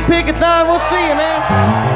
Pickathon. We'll see you, man.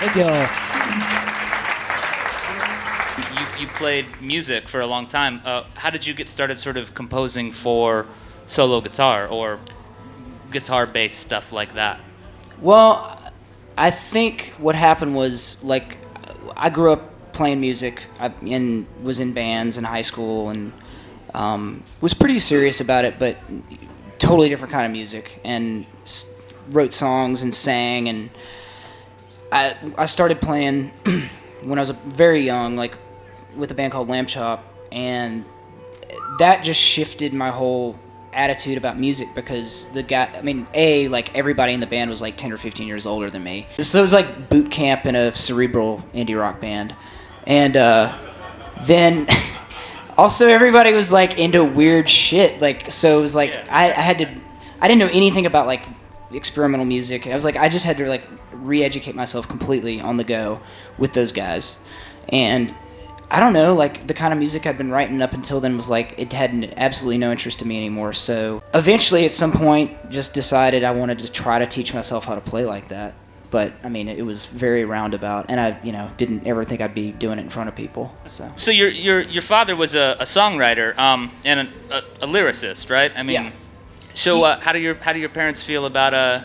Thank you. You played music for a long time. How did you get started sort of composing for solo guitar or guitar-based stuff like that? Well, I think what happened was, like, I grew up playing music and was in bands in high school and was pretty serious about it, but totally different kind of music, and wrote songs and sang, and I started playing when I was very young, like with a band called Lamb Chop, and that just shifted my whole attitude about music because the guy, I mean, like everybody in the band was like 10 or 15 years older than me. So it was like boot camp in a cerebral indie rock band. And then also everybody was like into weird shit. Like, so it was like, I didn't know anything about like experimental music. I was like, I just had to like re-educate myself completely on the go with those guys. And I don't know, like the kind of music I'd been writing up until then was like, it had absolutely no interest in me anymore. So eventually at some point just decided I wanted to try to teach myself how to play like that. But I mean, it was very roundabout, and I, didn't ever think I'd be doing it in front of people. So your father was a songwriter and a lyricist, right? I mean, yeah. So how do your parents feel about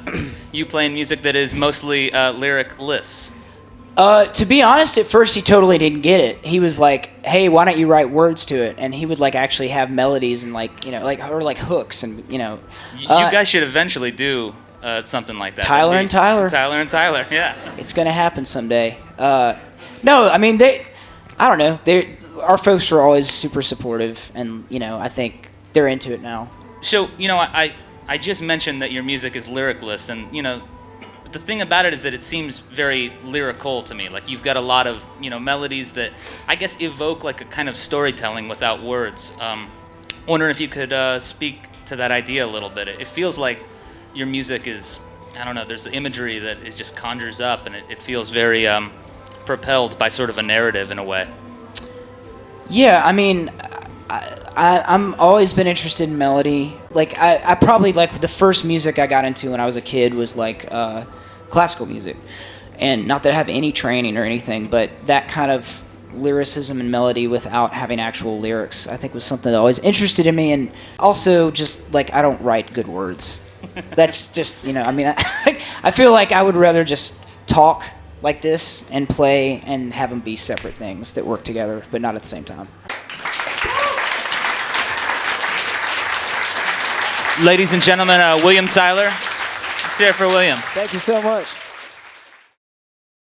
you playing music that is mostly lyricless? To be honest, at first he totally didn't get it. He was like, "Hey, why don't you write words to it?" And he would like actually have melodies and like hooks and You guys should eventually do something like that. Tyler and Tyler, yeah. It's gonna happen someday. No, I mean I don't know. Our folks were always super supportive, and I think they're into it now. So I just mentioned that your music is lyricless, and the thing about it is that it seems very lyrical to me. Like you've got a lot of melodies that I guess evoke like a kind of storytelling without words. Wondering if you could speak to that idea a little bit. It feels like your music is, I don't know, there's the imagery that it just conjures up, and it feels very propelled by sort of a narrative in a way. Yeah, I mean, I'm always been interested in melody. Like I probably like the first music I got into when I was a kid was like classical music, and not that I have any training or anything, but that kind of lyricism and melody without having actual lyrics, I think was something that always interested in me. And also just like I don't write good words. That's just I mean I feel like I would rather just talk like this and play and have them be separate things that work together, but not at the same time. Ladies and gentlemen, William Tyler. Let's hear it for William. Thank you so much.